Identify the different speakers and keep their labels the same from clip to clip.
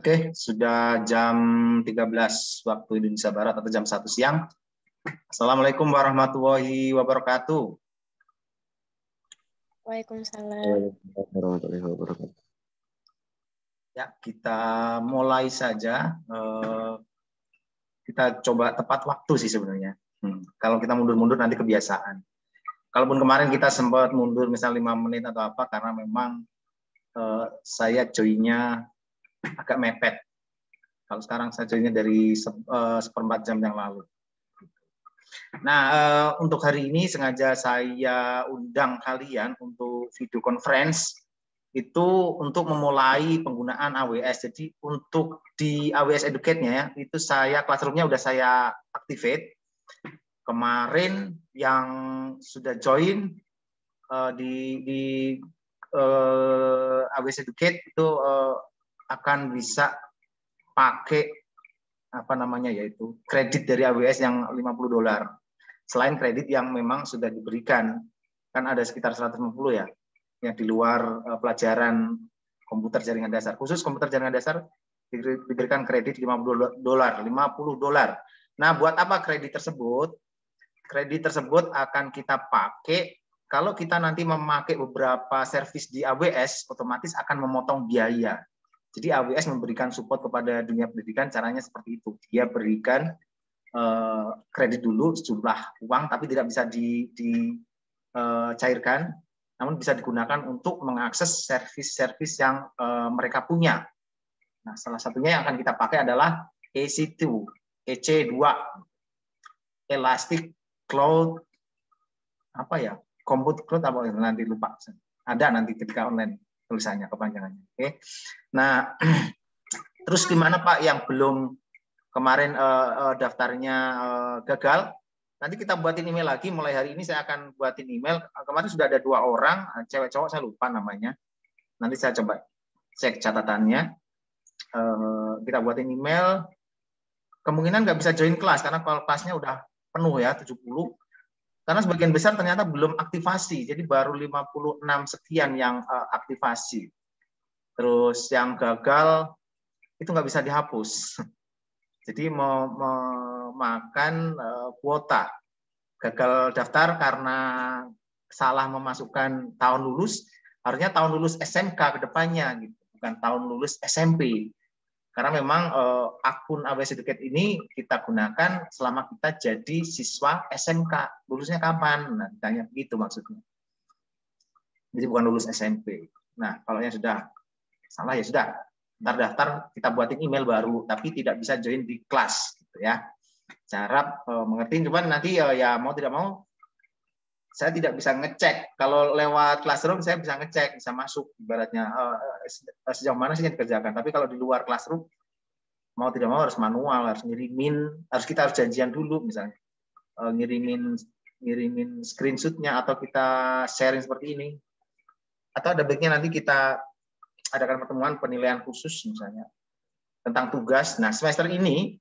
Speaker 1: Oke, sudah jam 13 waktu Indonesia Barat atau jam 1 siang. Assalamualaikum warahmatullahi wabarakatuh.
Speaker 2: Waalaikumsalam.
Speaker 3: Warahmatullahi wabarakatuh.
Speaker 1: Ya, kita mulai saja. Kita coba tepat waktu sih sebenarnya. Kalau kita mundur-mundur nanti kebiasaan. Kalaupun kemarin kita sempat mundur misal 5 menit atau apa, karena memang saya joinnya agak mepet. Kalau sekarang saya joinnya dari seperempat jam yang lalu. Nah, untuk hari ini sengaja saya undang kalian untuk video conference itu untuk memulai penggunaan AWS. Jadi untuk di AWS Educate-nya ya, itu saya classroom-nya udah saya activate. Kemarin yang sudah join di AWS Educate itu akan bisa pakai apa namanya, yaitu kredit dari AWS yang $50. Selain kredit yang memang sudah diberikan, kan ada sekitar 150 ya, yang di luar pelajaran komputer jaringan dasar. Khusus komputer jaringan dasar diberikan kredit $50. Nah, buat apa kredit tersebut? Kredit tersebut akan kita pakai kalau kita nanti memakai beberapa service di AWS, otomatis akan memotong biaya. Jadi AWS memberikan support kepada dunia pendidikan, caranya seperti itu. Dia berikan kredit dulu sejumlah uang, tapi tidak bisa dicairkan, namun bisa digunakan untuk mengakses service-service yang mereka punya. Nah, salah satunya yang akan kita pakai adalah EC2, Elastic Cloud, apa ya, Compute Cloud, apa nanti lupa. Ada nanti ketika online tulisannya, kepanjangannya. Oke. Nah, terus gimana Pak yang belum kemarin daftarnya gagal? Nanti kita buatin email lagi. Mulai hari ini saya akan buatin email. Kemarin sudah ada 2 orang, cewek cowok saya lupa namanya. Nanti saya coba cek catatannya. Kita buatin email. Kemungkinan nggak bisa join kelas karena kalau kelasnya udah penuh ya, 70. Karena sebagian besar ternyata belum aktivasi, jadi baru 56 sekian yang aktivasi. Terus yang gagal itu nggak bisa dihapus. Jadi memakan kuota. Gagal daftar karena salah memasukkan tahun lulus, harusnya tahun lulus SMK ke depannya, gitu, bukan tahun lulus SMP. Karena memang akun AWS Educate ini kita gunakan selama kita jadi siswa SMK. Lulusnya kapan? Nah, ditanya begitu maksudnya. Jadi bukan lulus SMP. Nah, kalau yang sudah salah ya sudah. Ntar daftar, kita buatin email baru, tapi tidak bisa join di kelas. Gitu ya. Cara mengerti, cuman nanti ya mau tidak mau, saya tidak bisa ngecek. Kalau lewat classroom saya bisa ngecek, bisa masuk ibaratnya sejauh mana sih yang dikerjakan. Tapi kalau di luar classroom mau tidak mau harus manual, harus ngirimin, kita harus janjian dulu misalnya. Ngirimin screenshotnya atau kita sharing seperti ini. Atau ada baiknya nanti kita adakan pertemuan penilaian khusus misalnya tentang tugas. Nah, semester ini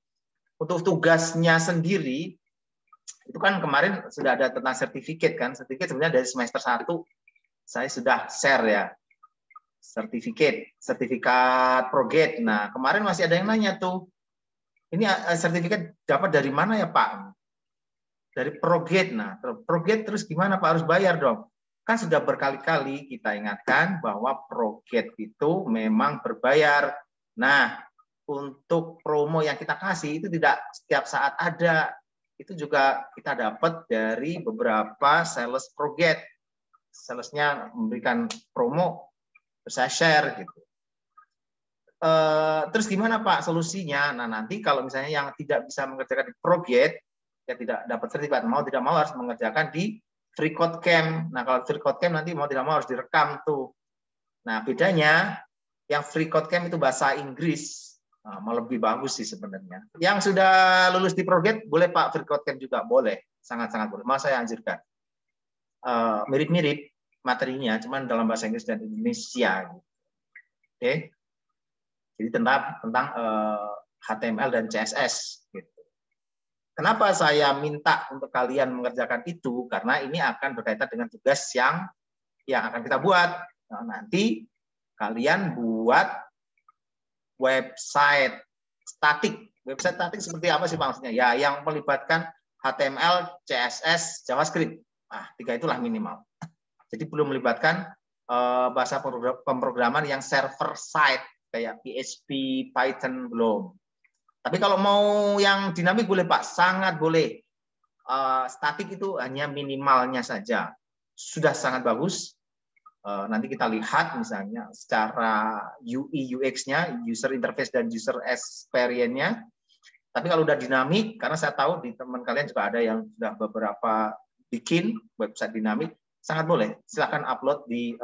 Speaker 1: untuk tugasnya sendiri itu kan kemarin sudah ada tentang sertifikat kan. Sertifikat sebenarnya dari semester 1 saya sudah share ya. Sertifikat Progate. Nah, kemarin masih ada yang nanya tuh. Ini sertifikat dapat dari mana ya, Pak? Dari Progate. Nah, Progate terus gimana, Pak? Harus bayar dong. Kan sudah berkali-kali kita ingatkan bahwa Progate itu memang berbayar. Nah, untuk promo yang kita kasih itu tidak setiap saat ada. Itu juga kita dapat dari beberapa sales Progate. Salesnya memberikan promo, saya share gitu. Terus gimana Pak solusinya? Nah, nanti kalau misalnya yang tidak bisa mengerjakan di Progate, ya tidak dapat sertifikat, mau tidak mau harus mengerjakan di FreeCodeCamp. Nah, kalau FreeCodeCamp nanti mau tidak mau harus direkam tuh. Nah, bedanya yang FreeCodeCamp itu bahasa Inggris. Nah, malah lebih bagus sih sebenarnya. Yang sudah lulus di Progate, boleh Pak FreeCodeCamp juga? Boleh. Sangat-sangat boleh. Mau saya anjurkan. Mirip-mirip materinya, cuman dalam bahasa Inggris dan Indonesia. Oke. Jadi tentang HTML dan CSS. Gitu. Kenapa saya minta untuk kalian mengerjakan itu? Karena ini akan berkaitan dengan tugas yang akan kita buat. Nah, nanti kalian buat website statik. Website statik seperti apa sih maksudnya? Ya, yang melibatkan HTML, CSS, JavaScript. Nah, 3 itulah minimal. Jadi belum melibatkan bahasa pemrograman yang server side kayak PHP, Python belum. Tapi kalau mau yang dinamik boleh Pak, sangat boleh. Statik itu hanya minimalnya saja. Sudah sangat bagus. Nanti kita lihat misalnya secara UI UX-nya, user interface dan user experience-nya. Tapi kalau udah dinamik, karena saya tahu di teman kalian juga ada yang sudah beberapa bikin website dinamik, sangat boleh. Silakan upload di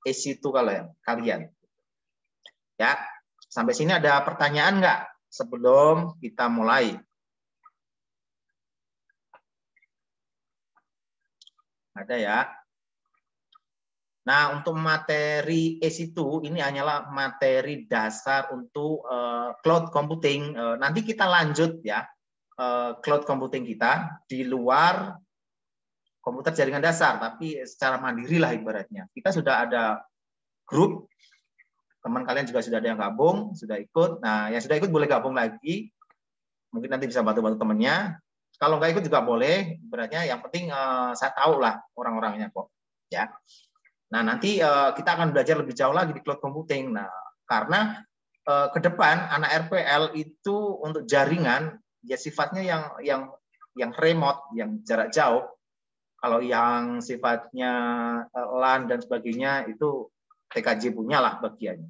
Speaker 1: EC2 kalian. Ya, sampai sini ada pertanyaan nggak sebelum kita mulai? Ada ya. Nah, untuk materi EC2 ini hanyalah materi dasar untuk cloud computing. Nanti kita lanjut ya, cloud computing kita di luar komputer jaringan dasar, tapi secara mandiri lah ibaratnya. Kita sudah ada grup, teman kalian juga sudah ada yang gabung, sudah ikut. Nah, yang sudah ikut boleh gabung lagi. Mungkin nanti bisa bantu-bantu temannya. Kalau nggak ikut juga boleh, ibaratnya yang penting saya tahu lah orang-orangnya kok. Ya. Nah, nanti kita akan belajar lebih jauh lagi di cloud computing. Nah, karena ke depan anak RPL itu untuk jaringan ya sifatnya yang remote, yang jarak jauh. Kalau yang sifatnya LAN dan sebagainya itu TKJ punya lah bagiannya.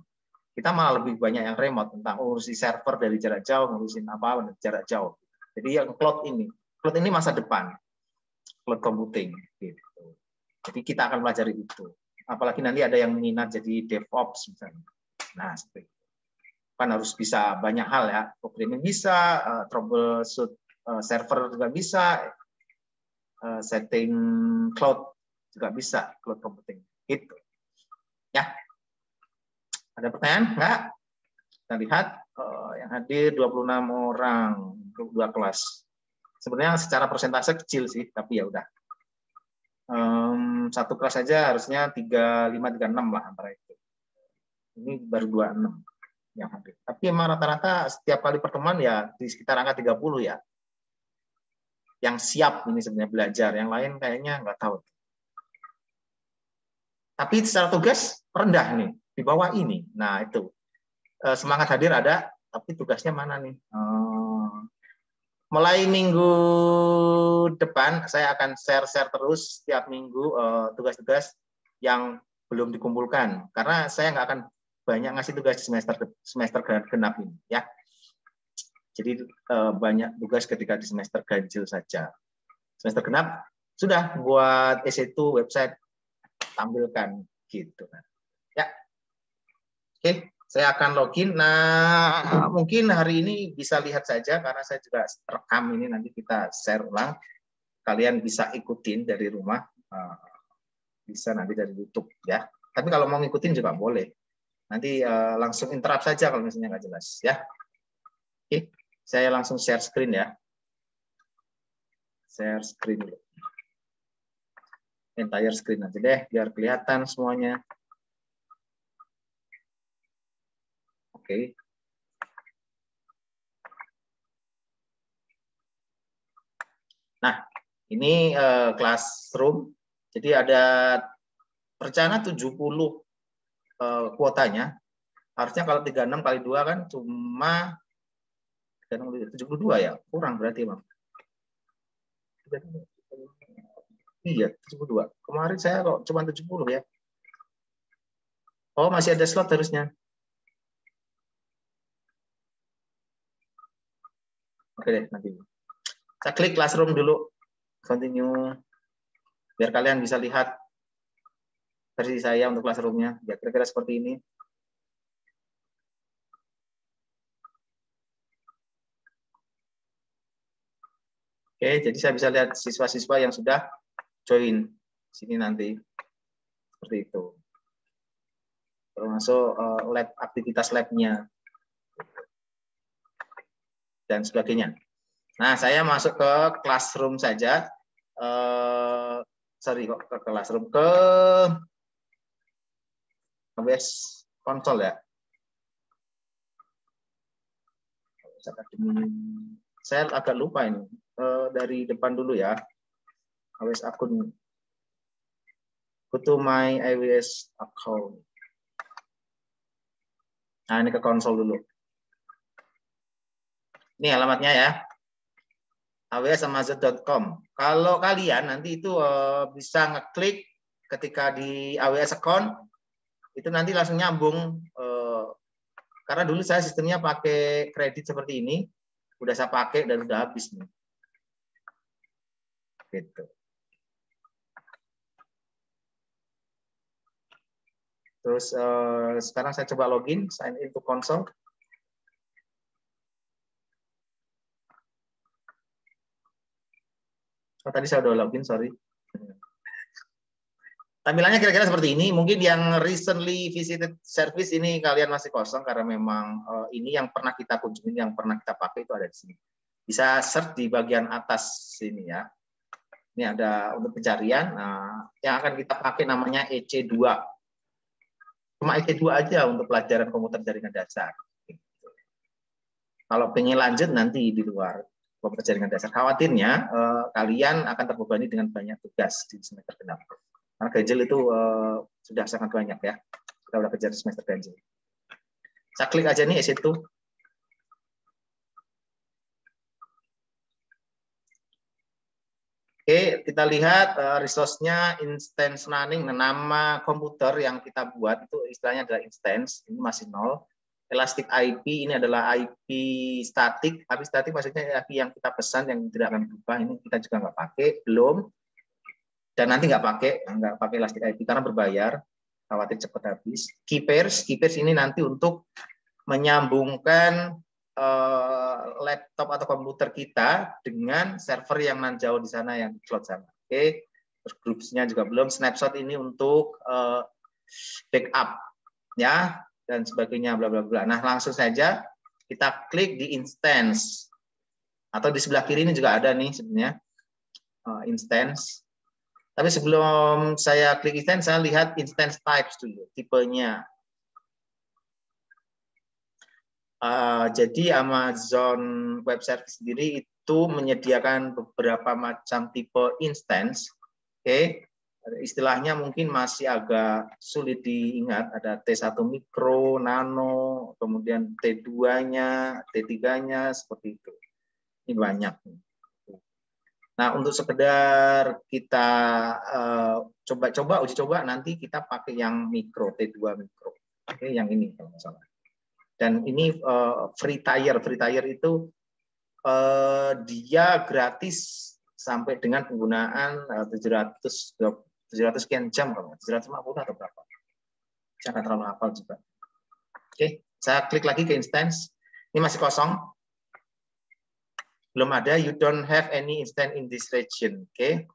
Speaker 1: Kita malah lebih banyak yang remote tentang urusi server dari jarak jauh, ngurusin apa dari jarak jauh. Jadi yang cloud ini masa depan, cloud computing. Gitu. Jadi kita akan pelajari itu. Apalagi nanti ada yang minat jadi DevOps misalnya. Nah, seperti itu. Kan harus bisa banyak hal ya. Programming bisa, troubleshoot server juga bisa, setting cloud juga bisa, cloud computing. Gitu. Ya. Ada pertanyaan? Enggak? Kita lihat yang hadir 26 orang untuk 2 kelas. Sebenarnya secara persentase kecil sih, tapi ya udah. Satu kelas saja harusnya 35-36 lah antara itu. Ini baru 26 yang hadir. Tapi emang rata-rata setiap kali pertemuan ya di sekitar angka 30 ya. Yang siap ini sebenarnya belajar, yang lain kayaknya nggak tahu. Tapi secara tugas rendah nih, di bawah ini. Nah itu semangat hadir ada, tapi tugasnya mana nih? Mulai minggu depan saya akan share terus setiap minggu tugas-tugas yang belum dikumpulkan karena saya nggak akan banyak ngasih tugas di semester genap ini ya. Jadi banyak tugas ketika di semester ganjil saja. Semester genap sudah buat EC2 website tampilkan gitu. Ya. Oke. Saya akan login. Nah, mungkin hari ini bisa lihat saja karena saya juga rekam ini nanti kita share ulang. Kalian bisa ikutin dari rumah, bisa nanti dari YouTube ya. Tapi kalau mau ngikutin juga boleh. Nanti langsung interrupt saja kalau misalnya nggak jelas ya. Oke, saya langsung share screen ya. Share screen dulu. Entire screen aja deh, biar kelihatan semuanya. Oke. Nah, ini classroom. Jadi ada rencana 70 kuotanya. Harusnya kalau 36 kali 2 kan cuma 72 ya. Kurang berarti, Bang. Iya, 72. Kemarin saya kok cuma 70 ya. Oh, masih ada slot harusnya. Oke deh, nanti. Saya klik classroom dulu. Continue. Biar kalian bisa lihat versi saya untuk classroom-nya. Ya, kira-kira seperti ini. Oke, jadi saya bisa lihat siswa-siswa yang sudah join sini nanti. Seperti itu. Termasuk lab, aktivitas labnya. Dan sebagainya. Nah, saya masuk ke classroom saja. Sorry kok ke classroom, ke AWS konsol ya. Academy. Saya agak lupa ini. Dari depan dulu ya. AWS akun. Go to my AWS account. Nah, ini ke konsol dulu. Ini alamatnya ya. awsamazon.com. Kalau kalian nanti itu bisa ngeklik ketika di AWS account, itu nanti langsung nyambung. Karena dulu saya sistemnya pakai kredit seperti ini, udah saya pakai dan udah habis nih. Gitu. Terus sekarang saya coba login, sign in to console. Oh, tadi saya udah login, sorry. Tampilannya kira-kira seperti ini. Mungkin yang recently visited service ini kalian masih kosong karena memang ini yang pernah kita kunjungi, yang pernah kita pakai itu ada di sini. Bisa search di bagian atas sini ya. Ini ada untuk pencarian. Nah, yang akan kita pakai namanya EC2. Cuma EC2 aja untuk pelajaran komputer jaringan dasar. Kalau pengen lanjut nanti di luar komputer jaringan dasar. Khawatirnya kalian akan terbebani dengan banyak tugas di semester genap. Karena ganjil itu sudah sangat banyak ya. Kita udah kejar semester ganjil. Saya klik aja nih EC2. Oke, kita lihat resource-nya instance running. Nama komputer yang kita buat itu istilahnya adalah instance. Ini masih 0. Elastic IP ini adalah IP statik. IP statik maksudnya IP yang kita pesan yang tidak akan berubah. Ini kita juga nggak pakai, belum. Dan nanti nggak pakai Elastic IP karena berbayar. Khawatir cepat habis. Key pairs ini nanti untuk menyambungkan laptop atau komputer kita dengan server yang nan jauh di sana, yang di cloud sana. Oke, terus groupsnya juga belum. Snapshot ini untuk backup ya dan sebagainya, bla bla bla. Nah, langsung saja kita klik di instance atau di sebelah kiri ini juga ada nih sebenarnya instance. Tapi sebelum saya klik instance, saya lihat instance types dulu, tipenya. Jadi Amazon Web Service sendiri itu menyediakan beberapa macam tipe instance. Oke, istilahnya mungkin masih agak sulit diingat. Ada T1 Micro, Nano, kemudian T2-nya, T3-nya, seperti itu. Ini banyak. Nah, untuk sekedar kita uji coba, nanti kita pakai yang Micro, T2 Micro. Oke, yang ini kalau nggak salah. Dan ini free tier itu dia gratis sampai dengan penggunaan 700 sekian jam, 750 atau berapa? Saya nggak terlalu hafal juga. Oke, saya klik lagi ke instance. Ini masih kosong. Belum ada, you don't have any instance in this region. Oke.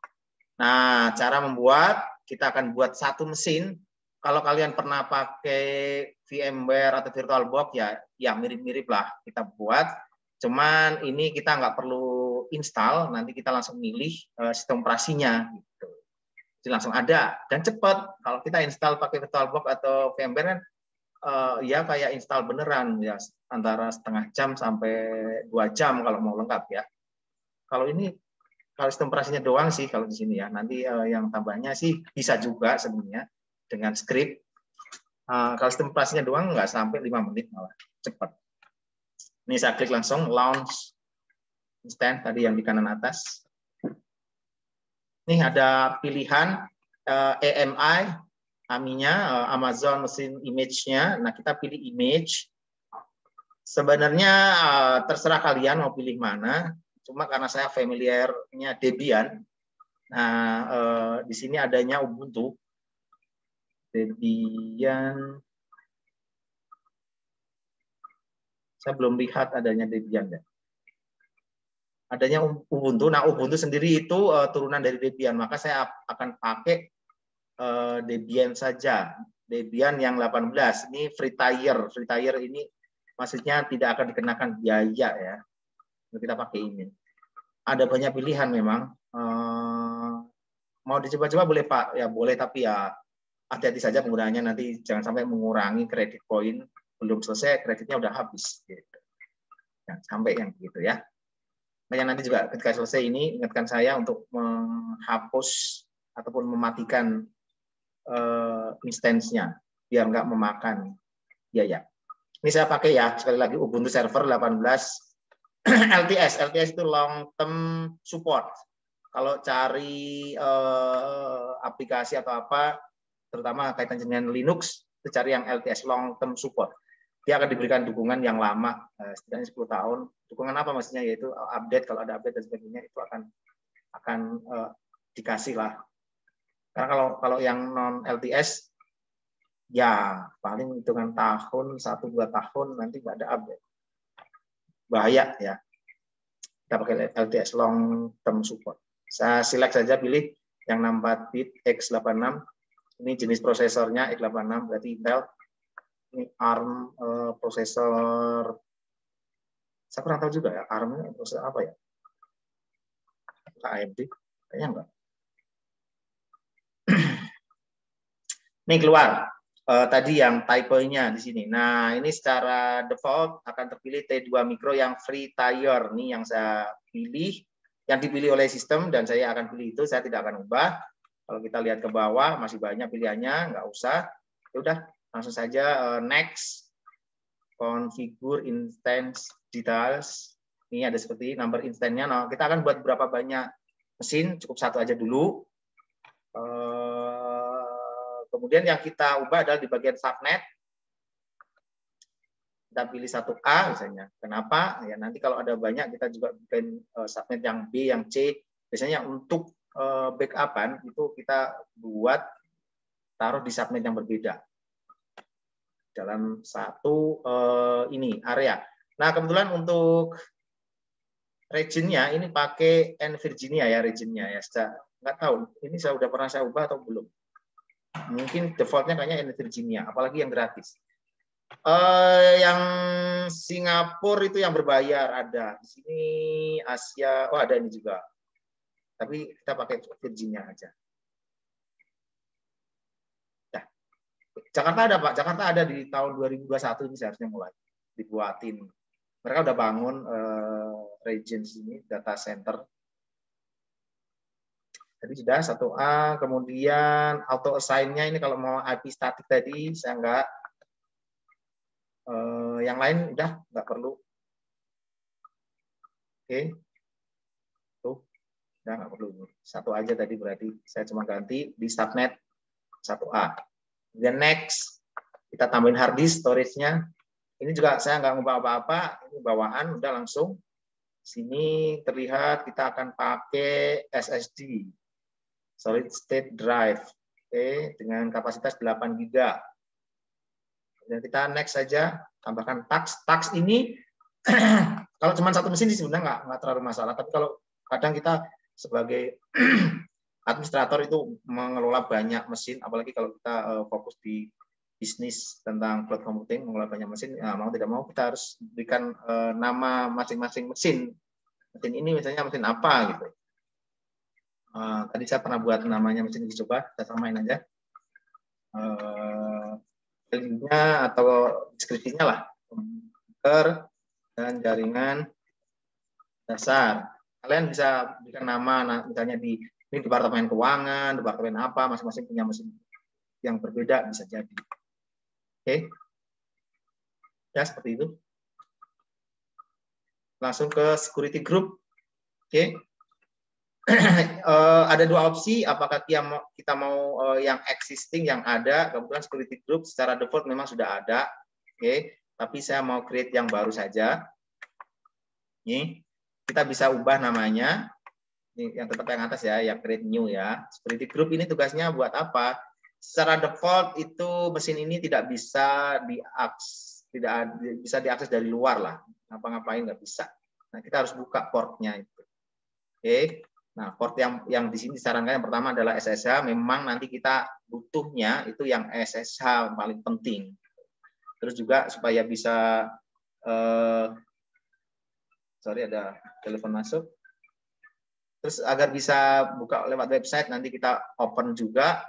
Speaker 1: Nah, cara membuat, kita akan buat satu mesin. Kalau kalian pernah pakai VMware atau VirtualBox ya mirip-mirip lah kita buat. Cuman ini kita nggak perlu install, nanti kita langsung milih sistem operasinya gitu. Jadi langsung ada dan cepat. Kalau kita install pakai VirtualBox atau VMware kan ya kayak install beneran ya, antara setengah jam sampai 2 jam kalau mau lengkap ya. Kalau sistem operasinya doang sih kalau di sini ya. Nanti yang tambahnya sih bisa juga sebenarnya dengan script. Kalau sistem operasinya doang nggak sampai 5 menit malah cepat. Ini saya klik langsung launch instant tadi yang di kanan atas. Ini ada pilihan AMI, AMI-nya, Amazon Machine Image-nya. Nah, kita pilih image. Sebenarnya terserah kalian mau pilih mana. Cuma karena saya familiar-nya Debian. Nah, di sini adanya Ubuntu. Debian. Saya belum lihat adanya Debian ya. Adanya Ubuntu. Nah, Ubuntu sendiri itu turunan dari Debian. Maka saya akan pakai Debian saja. Debian yang 18. Ini free tier. Free tier ini maksudnya tidak akan dikenakan biaya ya. Kita pakai ini. Ada banyak pilihan memang. Mau dicoba-coba boleh Pak? Ya boleh, tapi ya hati-hati saja penggunaannya, nanti jangan sampai mengurangi kredit poin, belum selesai kreditnya udah habis gitu. Nah, sampai yang begitu ya. Makanya nanti juga ketika selesai ini ingatkan saya untuk menghapus ataupun mematikan instance-nya biar nggak memakan biaya. Ini saya pakai ya sekali lagi Ubuntu Server 18 LTS. LTS itu long term support. Kalau cari aplikasi atau apa, terutama kaitan dengan Linux, itu cari yang LTS long term support. Dia akan diberikan dukungan yang lama, setidaknya 10 tahun. Dukungan apa maksudnya? Yaitu update, kalau ada update dan sebagainya itu akan dikasih lah. Karena kalau yang non LTS ya paling hitungan tahun 1-2 tahun nanti nggak ada update. Bahaya ya. Kita pakai LTS long term support. Saya select saja, pilih yang 64 bit x86. Ini jenis prosesornya x86 berarti Intel. Ini ARM prosesor. Saya kurang tahu juga ya ARM-nya prosesor apa ya? AMD kayaknya enggak. Ini keluar tadi yang type-nya di sini. Nah, ini secara default akan terpilih T2 Micro yang free tier. Ini yang saya pilih, yang dipilih oleh sistem dan saya akan pilih itu, saya tidak akan ubah. Kalau kita lihat ke bawah masih banyak pilihannya, nggak usah. Ya udah, langsung saja next. Configure instance details. Ini ada seperti number instance-nya. Nah, kita akan buat berapa banyak mesin, cukup satu aja dulu. Kemudian yang kita ubah adalah di bagian subnet. Kita pilih 1A misalnya. Kenapa? Ya nanti kalau ada banyak kita juga bikin subnet yang B, yang C. Biasanya untuk backup-an itu kita buat taruh di subnet yang berbeda dalam satu ini area. Nah kebetulan untuk region-nya ini pakai Virginia ya region-nya ya. Saya nggak tahu ini saya udah pernah saya ubah atau belum. Mungkin defaultnya kayaknya Virginia, apalagi yang gratis. Yang Singapura itu yang berbayar ada. Di sini Asia, oh ada ini juga. Tapi kita pakai Virginia aja. Nah, Jakarta ada Pak, Jakarta ada di tahun 2021 ini seharusnya mulai dibuatin. Mereka udah bangun region sini, data center. Jadi sudah 1A, kemudian auto assign-nya ini kalau mau IP static tadi saya enggak. Yang lain udah nggak perlu. Oke. Tuh, udah nggak perlu. Satu aja tadi berarti saya cuma ganti di subnet 1A. Kemudian next, kita tambahin hard disk storage-nya. Ini juga saya nggak ngubah apa-apa, ini bawaan udah langsung. Sini terlihat kita akan pakai SSD. Solid State Drive, oke, dengan kapasitas 8 GB. Dan kita next saja, tambahkan tax. Tax ini kalau cuma satu mesin sih sebenarnya nggak terlalu masalah. Tapi kalau kadang kita sebagai administrator itu mengelola banyak mesin, apalagi kalau kita fokus di bisnis tentang cloud computing, mengelola banyak mesin, ya, mau tidak mau kita harus berikan nama masing-masing mesin. Mesin ini misalnya mesin apa gitu. Tadi saya pernah buat namanya mesin ini, coba kita samain aja. Linknya atau deskripsinya lah, komputer dan jaringan dasar. Kalian bisa berikan nama, misalnya di ini departemen keuangan, departemen apa, masing-masing punya mesin yang berbeda bisa jadi. Oke, ya seperti itu. Langsung ke security group. Oke. Ada dua opsi, apakah kita mau yang existing yang ada. Kebetulan security group secara default memang sudah ada, oke. Tapi saya mau create yang baru saja. Ini kita bisa ubah namanya. Ini yang tetap yang atas ya, yang create new ya. Security group ini tugasnya buat apa? Secara default itu mesin ini tidak bisa diakses dari luar lah. Ngapa-ngapain nggak bisa. Nah kita harus buka portnya itu, oke. Nah, port yang di sini disarankan yang pertama adalah SSH. Memang nanti kita butuhnya itu yang SSH paling penting. Terus juga supaya bisa, sorry ada telepon masuk. Terus agar bisa buka lewat website, nanti kita open juga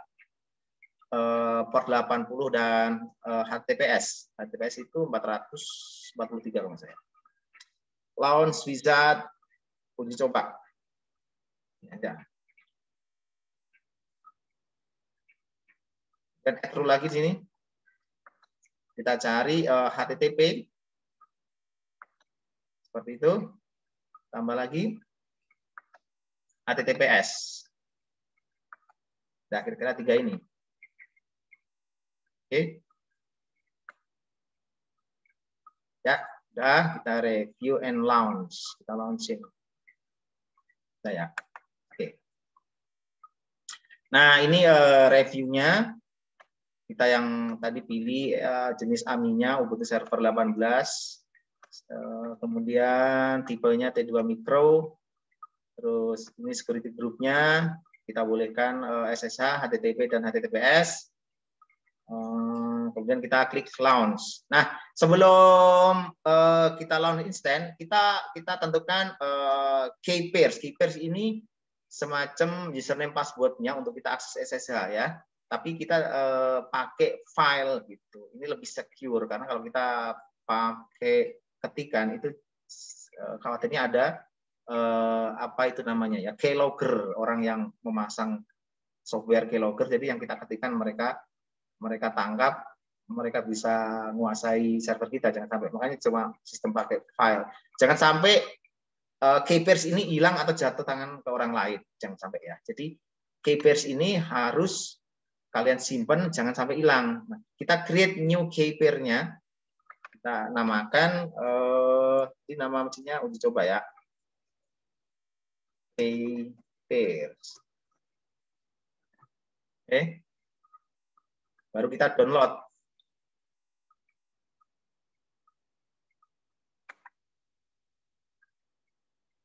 Speaker 1: port 80 dan HTTPS. HTTPS itu 443 kalau saya. launch wizard, uji coba. Ini ada. Dan extrude lagi sini. Kita cari HTTP. Seperti itu. Tambah lagi HTTPS. Nah, kira-kira 3 ini. Oke. Ya, udah kita review and launch. Kita launching. Ya. Oke. Nah, ini reviewnya. Kita yang tadi pilih jenis AMI-nya Ubuntu Server 18. Kemudian tipenya T2 Micro. Terus ini security group-nya. Kita bolehkan SSH, HTTP, dan HTTPS. Kemudian kita klik launch. Nah, sebelum kita launch instant, kita tentukan key pairs. Key pairs ini semacam username password-nya untuk kita akses SSH ya. Tapi kita pakai file gitu. Ini lebih secure karena kalau kita pakai ketikan itu khawatirnya ada apa itu namanya ya, keylogger, orang yang memasang software keylogger. Jadi yang kita ketikan mereka tangkap, mereka bisa menguasai server kita. Jangan sampai, makanya cuma sistem pakai file. Jangan sampai key pairs ini hilang atau jatuh tangan ke orang lain. Jangan sampai ya. Jadi key pairs ini harus kalian simpan, jangan sampai hilang. Nah, kita create new key pair-nya. Kita namakan ini nama mesinnya uji coba ya. Key pairs. Oke. Baru kita download.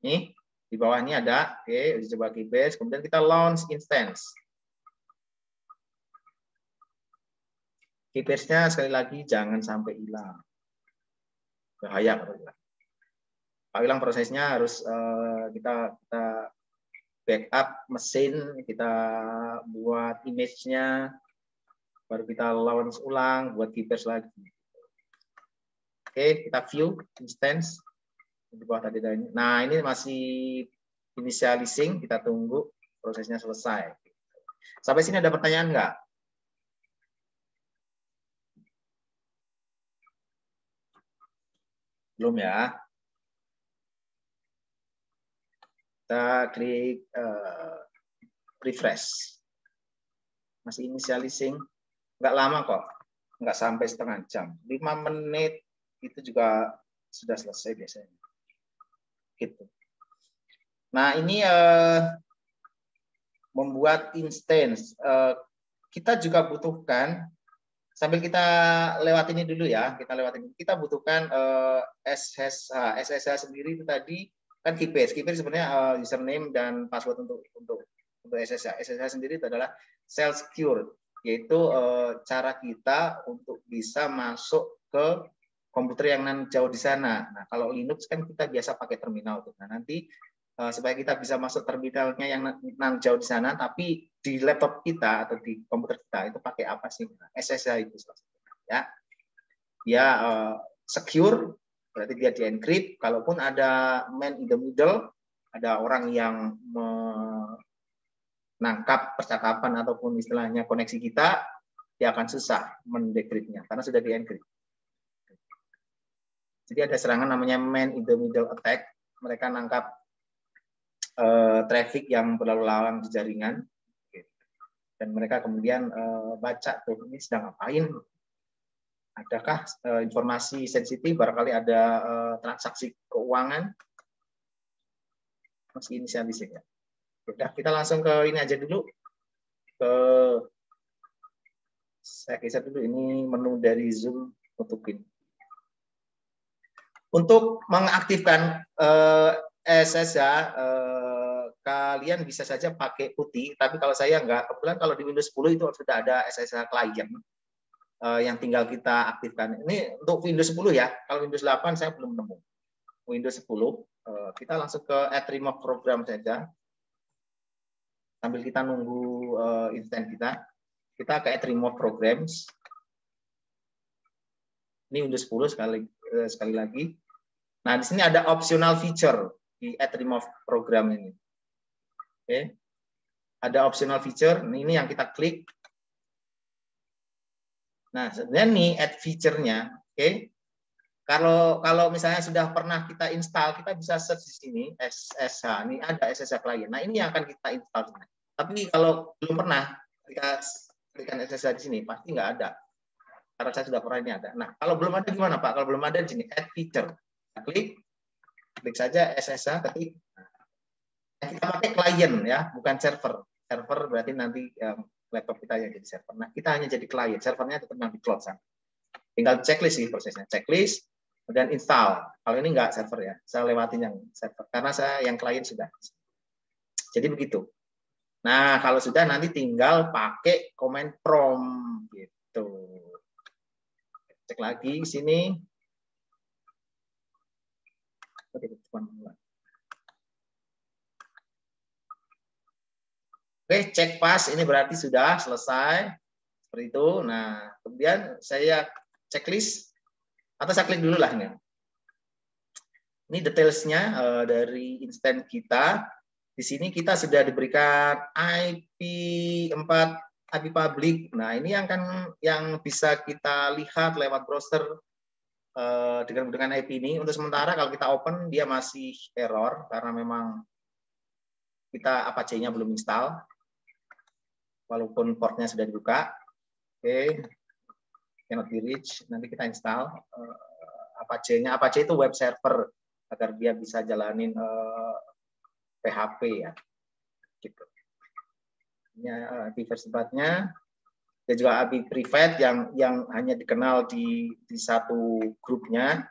Speaker 1: Nih, di bawahnya ada, oke, uji coba key pairs. Kemudian kita launch instance. Key pairs-nya sekali lagi jangan sampai hilang. Bahaya kalau hilang. Kalau hilang prosesnya harus kita backup mesin, kita buat image-nya, baru kita launch ulang, buat key pairs lagi. Oke, kita view instance di bawah tadi. Nah, ini masih initializing, kita tunggu prosesnya selesai. Sampai sini ada pertanyaan nggak? Belum ya? Kita klik refresh. Masih initializing. Nggak lama kok. Nggak sampai setengah jam. 5 menit itu juga sudah selesai biasanya. Gitu. Nah, ini membuat instance. Kita juga butuhkan, sambil kita lewat ini dulu ya, kita butuhkan SSH sendiri itu tadi kan key pairs. Key pairs sebenarnya username dan password untuk SSH. SSH sendiri itu adalah self secure, yaitu cara kita untuk bisa masuk ke komputer yang jauh di sana. Nah, kalau Linux kan kita biasa pakai terminal tuh. Nah, nanti supaya kita bisa masuk terminalnya yang jauh di sana, tapi di laptop kita atau di komputer kita itu pakai apa sih? SSH itu ya. Dia secure, berarti dia di-encrypt. Kalaupun ada man in the middle, ada orang yang menangkap percakapan ataupun istilahnya koneksi kita, dia akan susah mendekryptnya karena sudah di-encrypt. Jadi ada serangan namanya man in the middle attack. Mereka nangkap traffic yang berlalu lalang di jaringan, dan mereka kemudian baca tuh ini sedang ngapain, adakah informasi sensitif, barangkali ada transaksi keuangan, masih inisialisir ya. Udah, kita langsung ke ini aja dulu, saya geser dulu ini menu dari Zoom nutupin. Untuk mengaktifkan SSH, kalian bisa saja pakai putih, tapi kalau saya enggak, kebetulan kalau di Windows 10 itu sudah ada SSH client yang tinggal kita aktifkan. Ini untuk Windows 10 ya, kalau Windows 8 saya belum nemu. Windows 10, kita langsung ke add remove program saja. Sambil kita nunggu instan kita ke add remove programs. Ini Windows 10 sekali lagi. Nah, di sini ada optional feature di add remove program ini. Oke. Ada optional feature, ini yang kita klik. Nah, sebenarnya nih add feature-nya, oke. Kalau misalnya sudah pernah kita install, kita bisa search di sini SSH. Ini ada SSH client. Nah, ini yang akan kita install. Tapi kalau belum pernah, kita klikkan SSH di sini, pasti nggak ada. Karena saya sudah pernah ini ada. Nah, kalau belum ada gimana Pak? Kalau belum ada di sini add feature. Kita klik saja SSH, ketik. Kita pakai klien ya, bukan server. Server berarti nanti laptop kita yang jadi server. Nah, kita hanya jadi klien. Servernya tetap yang di cloud sana. Tinggal checklist sih prosesnya. Checklist, kemudian install. Kalau ini enggak server ya, saya lewatin yang server. Karena saya yang klien sudah. Jadi begitu. Nah, kalau sudah nanti tinggal pakai command prompt gitu. Cek lagi di sini. Oke, cek pas. Ini berarti sudah selesai. Seperti itu. Nah, kemudian saya checklist. Atau saya klik dulu lah ini. Ini detailsnya dari instance kita. Di sini kita sudah diberikan IP4, IP public. Nah, ini yang bisa kita lihat lewat browser dengan IP ini. Untuk sementara kalau kita open dia masih error karena memang kita Apache-nya belum install. Walaupun portnya sudah dibuka. Oke. Cannot be reached. Nanti kita install Apache-nya. Apache itu web server agar dia bisa jalanin PHP ya. Gitu. Ini IP versi 4-nya. Dan juga IP private yang hanya dikenal di satu grupnya.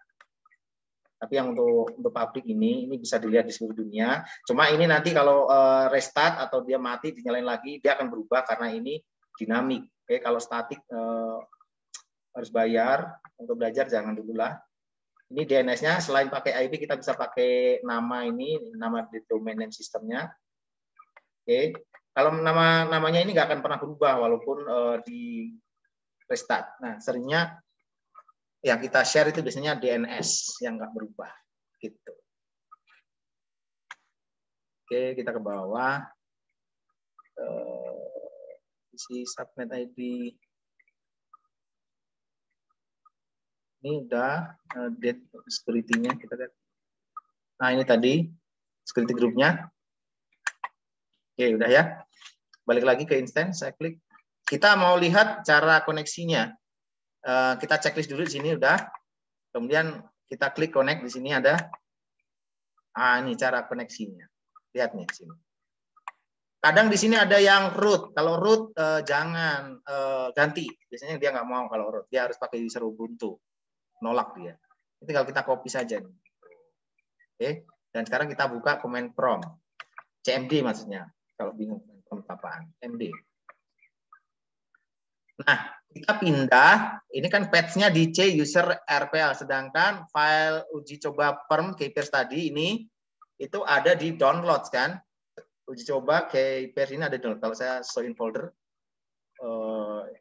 Speaker 1: Tapi yang untuk publik ini bisa dilihat di seluruh dunia. Cuma ini nanti kalau restart atau dia mati dinyalain lagi, dia akan berubah karena ini dinamik. Oke, kalau statik harus bayar. Untuk belajar jangan dulu lah. Ini DNS-nya selain pakai IP kita bisa pakai nama ini, nama di domain name sistemnya. Oke, kalau namanya ini nggak akan pernah berubah walaupun di restart. Nah, seringnya yang kita share itu biasanya DNS yang nggak berubah, gitu. Oke, kita ke bawah. Isi subnet ID. Ini udah date security-nya kita lihat. Nah, ini tadi security group-nya. Oke, udah ya. Balik lagi ke instance, saya klik. Kita mau lihat cara koneksinya. Kita checklist dulu di sini udah. Kemudian kita klik connect, di sini ada. Ini cara koneksinya. Lihat nih di sini. Kadang di sini ada yang root. Kalau root jangan ganti. Biasanya dia nggak mau kalau root. Dia harus pakai user Ubuntu. Nolak dia. Ini tinggal kita copy saja. Oke. Dan sekarang kita buka command prompt. CMD maksudnya. Kalau bingung prompt apaan. MD. Nah, kita pindah. Ini kan patch-nya di C user RPL. Sedangkan file uji coba perm kpers tadi ini itu ada di downloads kan. Uji coba kpers ini ada di download. Kalau saya show in folder.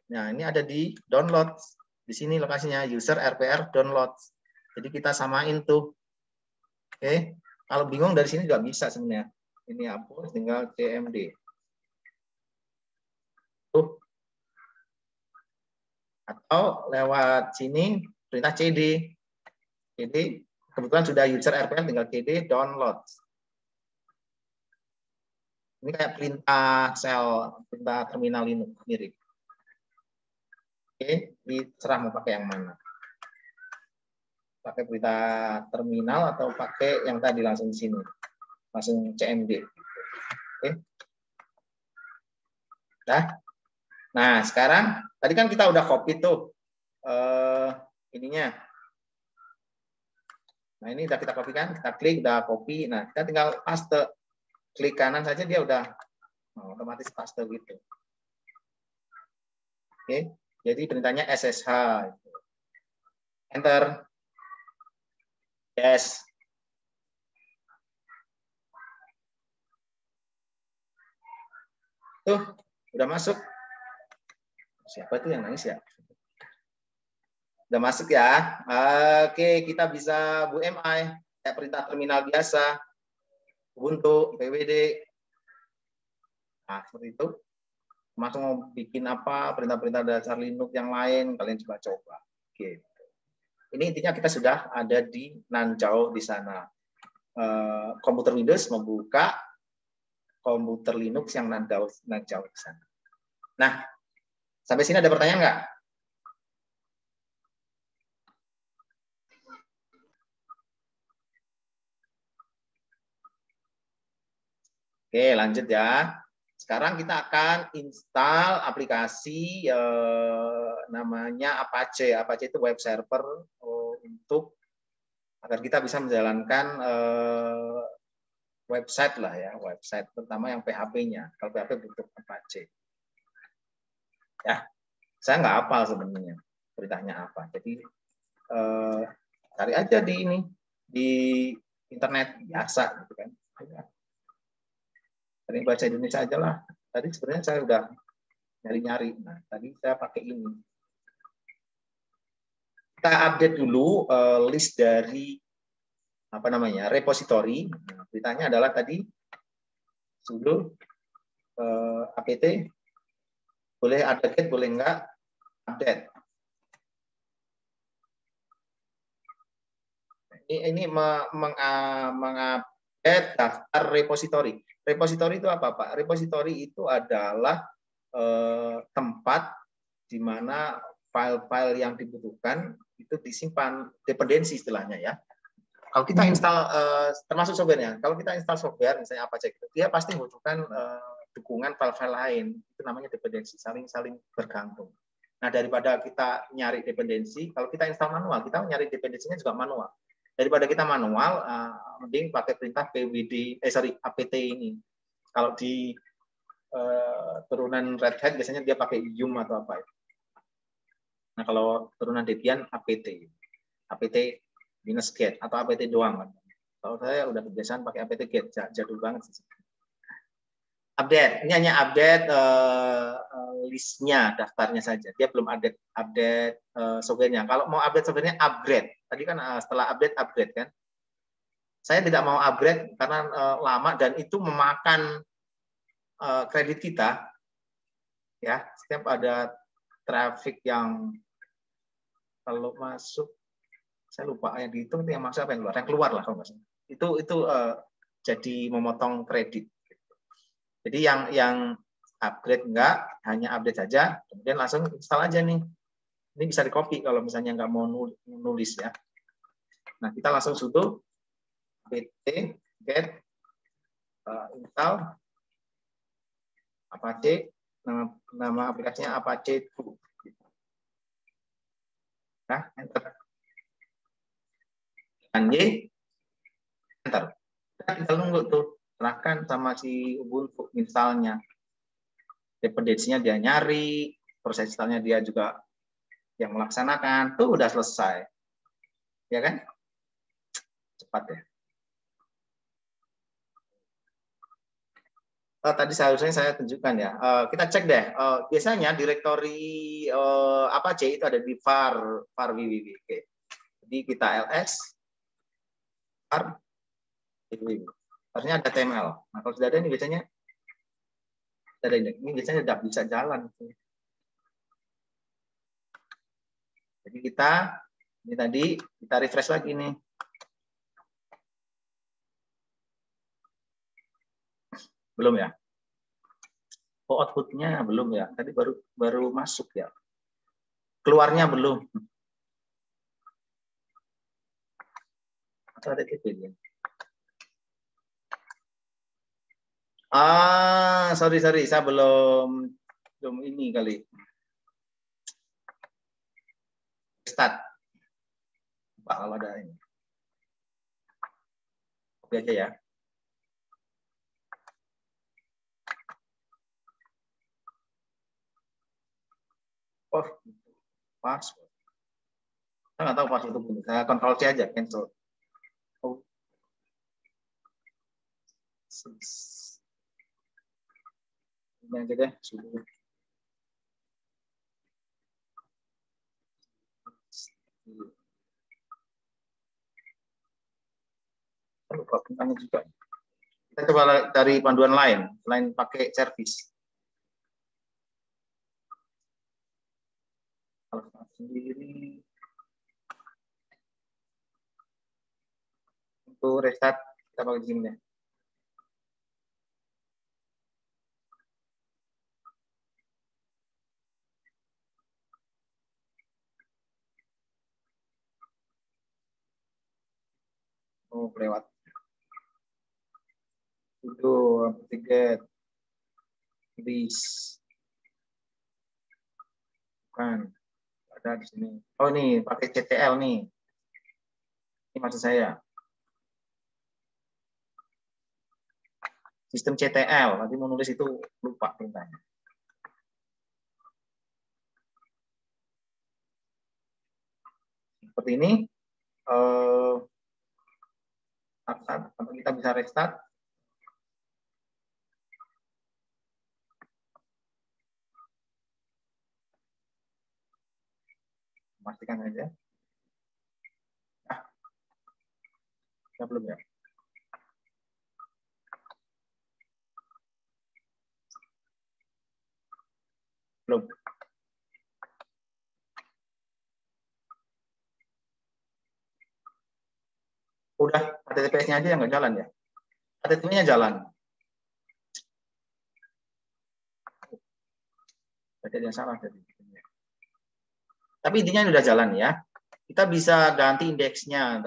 Speaker 1: Nah, ini ada di download. Di sini lokasinya user RPR download. Jadi kita samain tuh. Oke. Kalau bingung dari sini nggak bisa sebenarnya. Ini hapus, tinggal CMD. Tuh. Atau lewat sini perintah CD. CD kebetulan sudah user RPR, tinggal CD download. Ini kayak perintah shell, perintah terminal ini mirip. Oke, diserah mau pakai yang mana. Pakai perintah terminal atau pakai yang tadi langsung di sini. Langsung CMD. Oke. Nah, sekarang tadi kan kita udah copy tuh ininya. Nah, ini udah kita copy kan, kita klik, udah copy. Nah, kita tinggal paste. Klik kanan saja dia udah otomatis paste gitu. Oke, jadi perintahnya SSH. Enter. Yes. Tuh, udah masuk. Siapa itu yang nangis ya? Udah masuk ya? Oke, kita bisa Bu MI, kayak perintah terminal biasa, Ubuntu, PWD. Nah, seperti itu. Masuk mau bikin apa, perintah-perintah dasar Linux yang lain, kalian coba-coba. Oke. Ini intinya kita sudah ada di Nanjau di sana. Komputer Windows membuka komputer Linux yang Nanjau di sana. Nah, sampai sini ada pertanyaan nggak? Oke, lanjut ya. Sekarang kita akan install aplikasi namanya Apache. Apache itu web server untuk agar kita bisa menjalankan website lah ya, website terutama yang PHP-nya. Kalau PHP butuh Apache. Ya, saya nggak hafal sebenarnya beritanya apa. Jadi cari aja di ini di internet biasa gitu kan. Sering baca Indonesia aja lah. Tadi sebenarnya saya udah nyari-nyari. Nah, tadi saya pakai ini. Kita update dulu list dari apa namanya repository. Nah, beritanya adalah tadi sudo apt boleh update boleh enggak update. Ini mengupdate daftar repository. Repository itu apa, Pak? Repository itu adalah tempat di mana file-file yang dibutuhkan itu disimpan, dependensi istilahnya ya. Kalau kita install, termasuk softwarenya, kalau kita install software, misalnya apa cek, dia pasti membutuhkan dukungan file-file lain. Itu namanya dependensi, saling bergantung. Nah, daripada kita nyari dependensi, kalau kita install manual, kita nyari dependensinya juga manual. Daripada kita manual, mending pakai perintah apt ini. Kalau di turunan Red Hat biasanya dia pakai yum atau apa. Nah, kalau turunan Debian apt -get atau apt doang. Kalau saya udah kebiasaan pakai apt-get, jadul banget sih. Update, ini hanya update listnya, daftarnya saja. Dia belum update softwarenya. Kalau mau update softwarenya, upgrade. Tadi kan setelah upgrade kan. Saya tidak mau upgrade karena lama dan itu memakan kredit kita. Ya, setiap ada traffic yang kalau masuk, saya lupa yang dihitung itu yang masuk apa yang keluar lah kalau nggak salah. Itu jadi memotong kredit. Jadi yang upgrade enggak, hanya update saja, kemudian langsung install aja nih. Ini bisa di-copy kalau misalnya nggak mau nulis ya. Nah, kita langsung sudo apt get install Apache, nama aplikasinya Apache 2. Nah, enter. Dan Y, enter. Kita tinggal nunggu tuh, serahkan sama si Ubuntu installnya. Dependensinya dia nyari, proses installnya dia juga yang melaksanakan, tuh udah selesai. Ya kan? Cepat ya. Tadi seharusnya saya tunjukkan ya. Kita cek deh. Biasanya direktori Apache itu ada di var www. Oke. Jadi kita ls var www. Harusnya ada TML. Nah, kalau sudah ada ini biasanya ada ini biasanya sudah bisa jalan. Jadi kita ini tadi kita refresh lagi nih. Belum ya? Oh, outputnya belum ya? Tadi baru masuk ya. Keluarnya belum. Atau ada TP ya? Sorry, saya belum ini kali. Start. Pak, kalau ada ini. Oke aja ya. Oh, password. Saya nggak tahu password itu. Saya Ctrl C aja, cancel. Oh. Ini aja deh, sudah. Lupa bintangnya juga. Kita coba dari panduan lain, selain pakai servis. Kalau sendiri untuk restart kita pakai di sini ya. Oh, lewat. Sudo apt-get list. Bukan. Ada di sini. Oh, ini pakai CTL nih. Ini maksud saya. Sistem CTL. Nanti mau nulis itu lupa perintahnya. Seperti ini. Atau kita bisa restart. Pastikan saja. Ya, belum ya. Belum. Udah, HTTPS-nya aja yang nggak jalan ya. HTTP-nya jalan. Berarti ada yang salah tadi. Tapi intinya ini udah jalan ya. Kita bisa ganti indeksnya.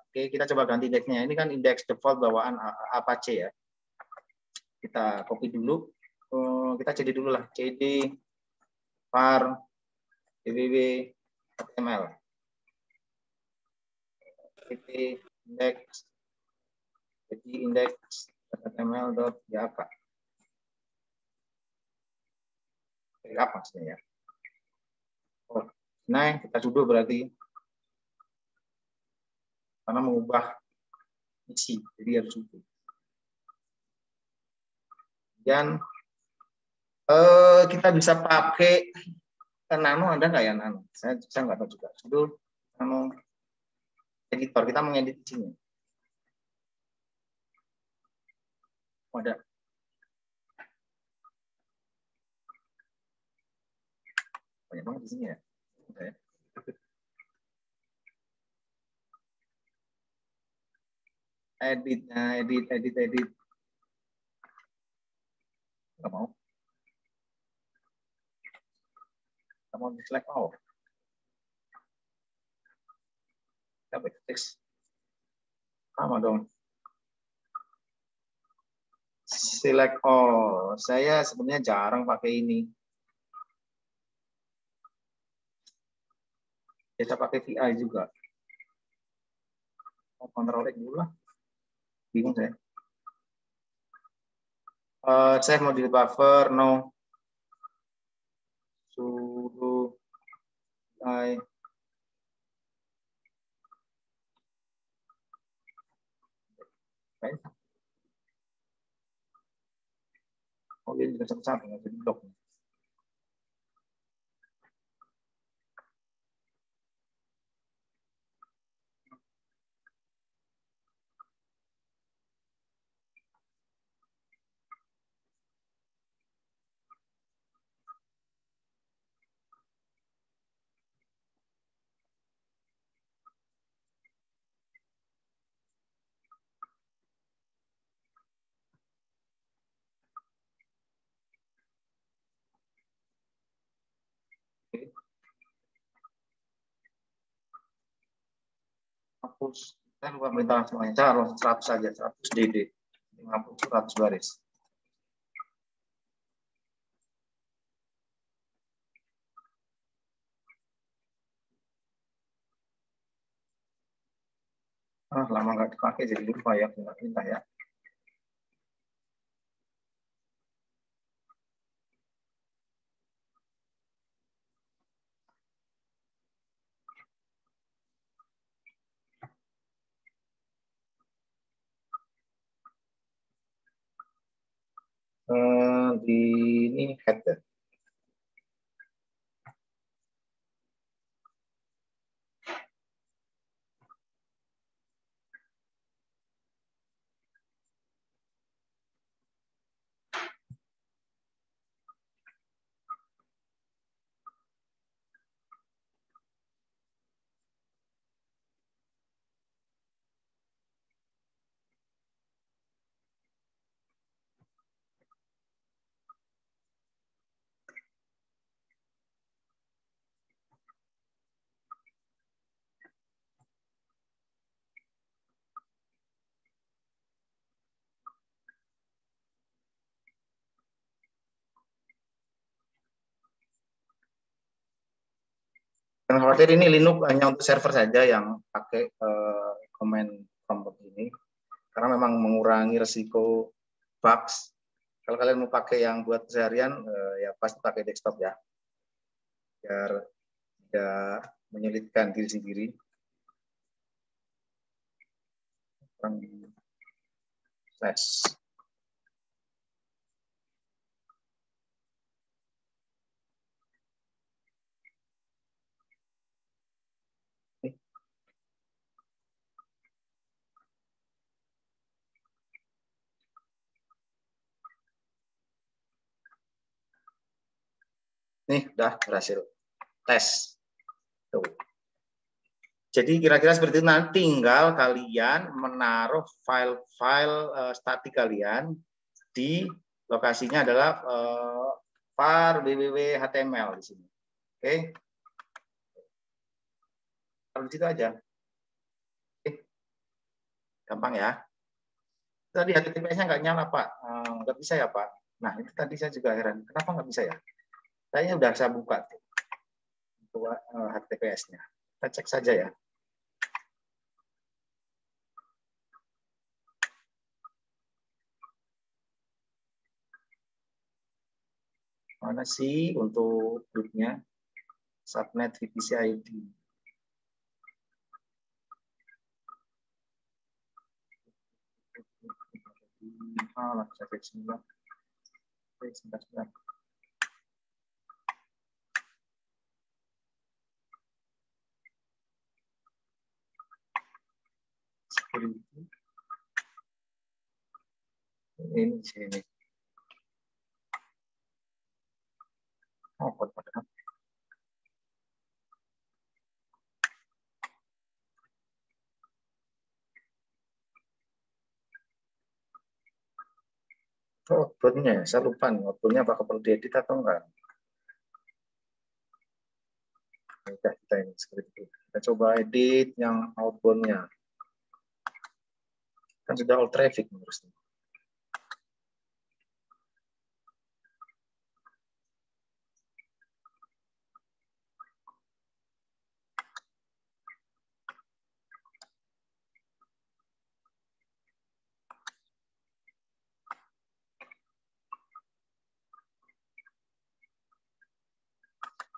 Speaker 1: Oke, kita coba ganti indeksnya. Ini kan indeks default bawaan Apache ya. Kita copy dulu. Kita cd dulu lah. cd var www html. cd index jadi index html.yak. Backup maksudnya ya. Oh, nah kita sudo berarti karena mengubah isi, jadi harus sudo. Dan kita bisa pakai nano, ada nggak ya nano? Saya nggak tahu juga. Sudo nano editor, kita mengedit di sini. Oh, ada. Banyak banget di sini ya. Okay. Edit. Nggak mau. Nggak mau di select all. Kita backslash. Sama dong. Select all. Saya sebenarnya jarang pakai ini. Kita pakai VI juga. Control X dulu lah. Bingung saya. Saya mau di buffer, no. Sudo VI. Oh, dia juga satu-satu, nggak jadi blok. Hapus. Saya lupa perintah semuanya. Saya harus 100 saja, 100 DD. 50 100 baris. Lama nggak dipakai jadi lupa ya perintah ya. Di ini header. Yang khawatir ini Linux hanya untuk server saja yang pakai command prompt ini, karena memang mengurangi resiko bugs. Kalau kalian mau pakai yang buat seharian, ya pasti pakai desktop ya, biar tidak menyulitkan diri sendiri. Flash. Nih, udah berhasil tes. Tuh. Jadi kira-kira seperti itu. Nanti tinggal kalian menaruh file-file statik kalian di lokasinya adalah var www.html di sini. Oke. Kalau di situ aja. Oke. Gampang ya. Tadi HTTPS-nya nggak nyala, Pak. Nggak bisa ya, Pak. Nah, itu tadi saya juga heran. Kenapa nggak bisa ya? Kayaknya udah saya buka tuh. HTTPS-nya. Kita cek saja ya. Mana sih untuk grupnya? Subnet VPC ID. Saya cek semua. Sebentar. Ini sini. Oh, padahal. Oh, outbound-nya ya, saya lupa nih, outbound-nya apakah perlu diedit atau enggak. Nah, kita ini seperti itu. Kita coba edit yang outbound-nya. Kan sudah all traffic menurutnya.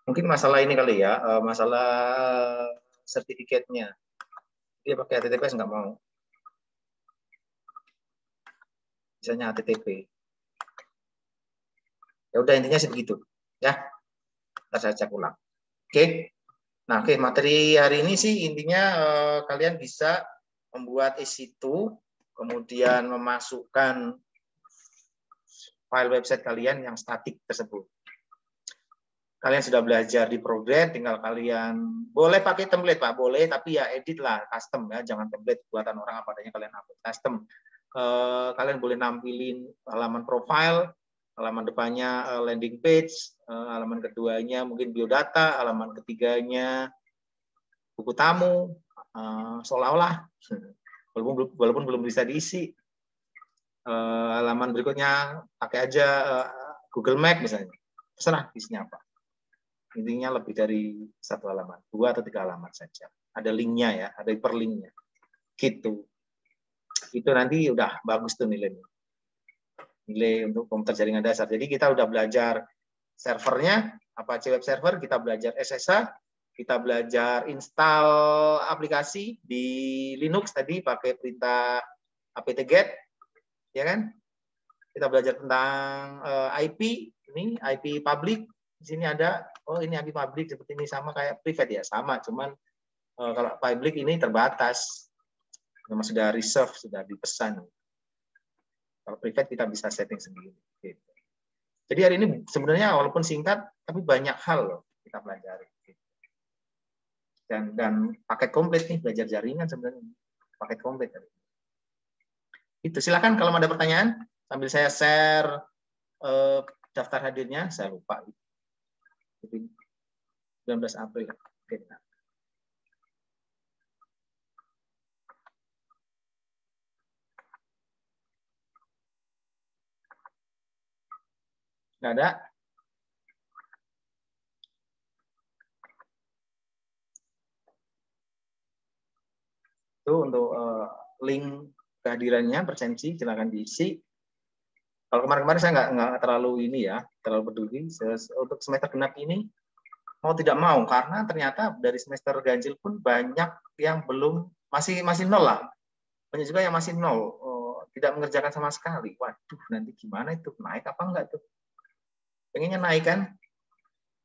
Speaker 1: Mungkin masalah ini kali ya, masalah sertifikatnya. Dia pakai HTTPS nggak mau. Misalnya HTTP. Ya udah intinya sih begitu. Ya, kita saya cek ulang. Oke. Nah, oke, materi hari ini sih intinya kalian bisa membuat EC2, kemudian memasukkan file website kalian yang statik tersebut. Kalian sudah belajar di Progress, tinggal kalian boleh pakai template, Pak, boleh, tapi ya edit lah, custom ya, jangan template buatan orang apa adanya, kalian upload custom. Kalian boleh nampilin halaman profile, halaman depannya landing page, halaman keduanya mungkin biodata, halaman ketiganya buku tamu, seolah-olah walaupun belum bisa diisi. Halaman berikutnya pakai aja Google Map misalnya, terserah isinya apa. Intinya lebih dari satu halaman, 2 atau 3 halaman saja. Ada linknya ya, ada hyperlinknya. Gitu. Itu nanti udah bagus tuh nilainya. Nilai untuk komputer jaringan dasar. Jadi kita udah belajar servernya, Apache Web Server, kita belajar SSH, kita belajar install aplikasi di Linux tadi pakai perintah apt-get, ya kan? Kita belajar tentang IP, ini IP public. Di sini ada, oh ini IP public seperti ini, sama kayak private ya, sama, cuman kalau public ini terbatas, memang sudah reserve, sudah dipesan. Kalau private kita bisa setting sendiri. Gitu. Jadi hari ini sebenarnya walaupun singkat, tapi banyak hal loh kita pelajari. Dan paket komplit nih, belajar jaringan sebenarnya, paket komplit. Itu silakan kalau ada pertanyaan, sambil saya share daftar hadirnya, saya lupa. 19 April. Oke. Nggak ada? untuk link kehadirannya presensi, silakan diisi. Kalau kemarin-kemarin saya nggak terlalu ini ya, terlalu peduli. Untuk semester genap ini mau tidak mau, karena ternyata dari semester ganjil pun banyak yang belum masih nol lah. Banyak juga yang masih nol, tidak mengerjakan sama sekali. Waduh, nanti gimana itu, naik apa enggak tuh? Pengennya naik kan,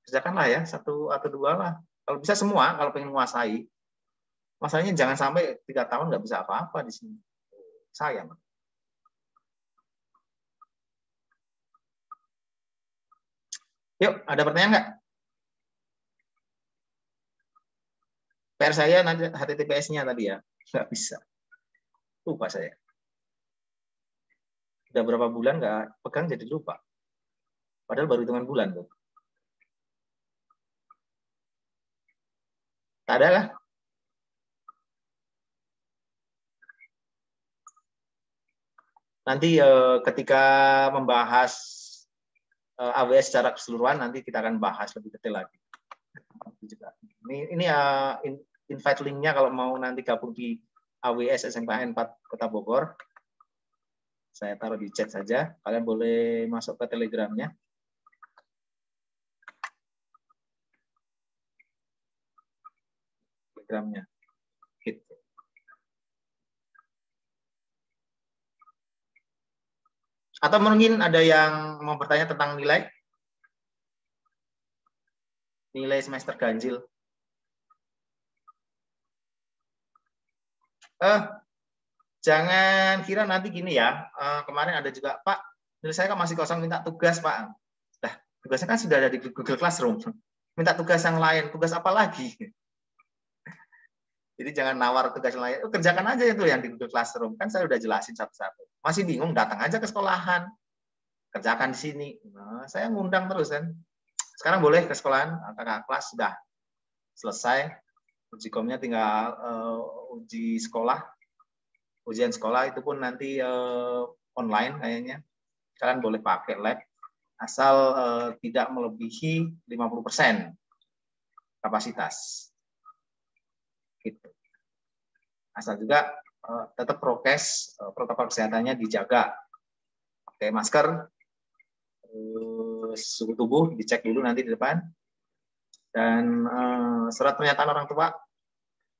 Speaker 1: kerjakanlah ya, 1 atau 2 lah. Kalau bisa semua, kalau pengen menguasai. Masalahnya jangan sampai 3 tahun nggak bisa apa-apa di sini. Sayang. Yuk, ada pertanyaan nggak? PR saya nanti HTTPS-nya tadi ya, nggak bisa. Lupa saya. Udah berapa bulan nggak pegang jadi lupa. Padahal baru hitungan bulan tuh. Tak ada kah? Nanti ketika membahas AWS secara keseluruhan, nanti kita akan bahas lebih detail lagi. Ini invite link-nya kalau mau nanti gabung di AWS SMKN 4 Kota Bogor. Saya taruh di chat saja. Kalian boleh masuk ke Telegramnya. Telegramnya. Gitu. Atau mungkin ada yang mau bertanya tentang nilai semester ganjil. Jangan kira nanti gini ya. Kemarin ada juga, Pak, nilai saya kan masih kosong, minta tugas, Pak. Nah, tugasnya kan sudah ada di Google Classroom. Minta tugas yang lain, tugas apa lagi? Jadi jangan nawar tugas lain. Kerjakan aja itu yang di Google Classroom. Kan saya udah jelasin satu-satu. Masih bingung, datang aja ke sekolahan. Kerjakan di sini. Nah, saya ngundang terus kan. Sekarang boleh ke sekolahan, kakak kelas sudah selesai. Uji komnya tinggal uji sekolah. Ujian sekolah itu pun nanti online kayaknya. Kalian boleh pakai lab. Asal tidak melebihi 50% kapasitas. Gitu. Asal juga tetap prokes, protokol kesehatannya dijaga. Pakai masker, suhu tubuh dicek dulu nanti di depan. Dan surat pernyataan orang tua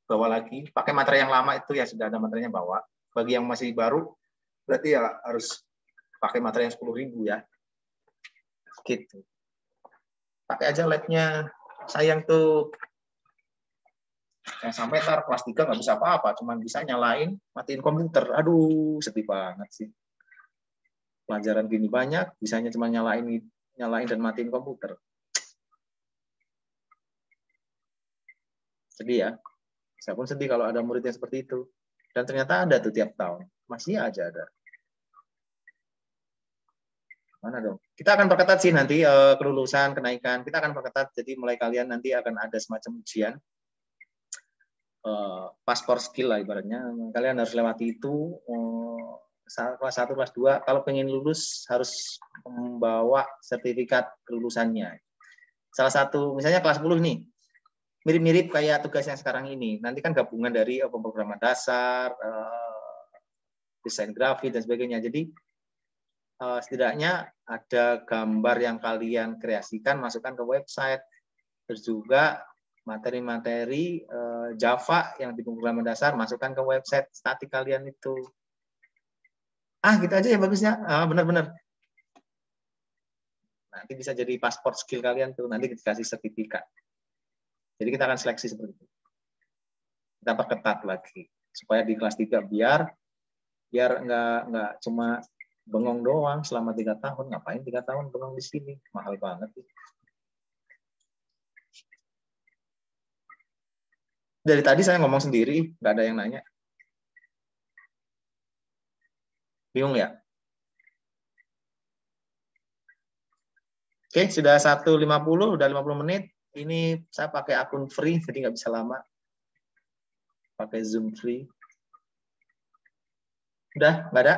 Speaker 1: bawa lagi. Pakai materi yang lama itu ya sudah ada materinya bawa. Bagi yang masih baru, berarti ya harus pakai materi yang 10.000 ya. Gitu. Pakai aja labnya. Sayang tuh. Yang sampai ntar kelas 3 nggak bisa apa-apa, cuma bisa nyalain, matiin komputer. Aduh, sedih banget sih. Pelajaran gini banyak, bisanya cuma nyalain dan matiin komputer. Sedih ya. Saya pun sedih kalau ada murid yang seperti itu. Dan ternyata ada tuh tiap tahun. Masih aja ada. Mana dong? Kita akan perketat sih nanti kelulusan, kenaikan. Kita akan perketat, jadi mulai kalian nanti akan ada semacam ujian. Paspor skill lah ibaratnya. Kalian harus lewati itu. Kelas 1, kelas 2, kalau pengen lulus harus membawa sertifikat kelulusannya. Salah satu, misalnya kelas 10 nih, mirip-mirip kayak tugas yang sekarang ini. Nanti kan gabungan dari pemrograman dasar, desain grafis, dan sebagainya. Jadi, setidaknya ada gambar yang kalian kreasikan, masukkan ke website. Terus juga materi-materi Java yang di pemrograman dasar, masukkan ke website statik kalian itu. Gitu aja ya bagusnya. Benar-benar. Nanti bisa jadi paspor skill kalian tuh. Nanti dikasih sertifikat. Jadi kita akan seleksi seperti itu. Kita perketat lagi supaya di kelas 3 biar nggak cuma bengong doang selama 3 tahun. Ngapain 3 tahun bengong di sini? Mahal banget. Dari tadi saya ngomong sendiri, nggak ada yang nanya. Bingung ya? Oke, sudah 1.50, udah 50 menit. Ini saya pakai akun free, jadi nggak bisa lama. Pakai Zoom free. Udah, nggak ada?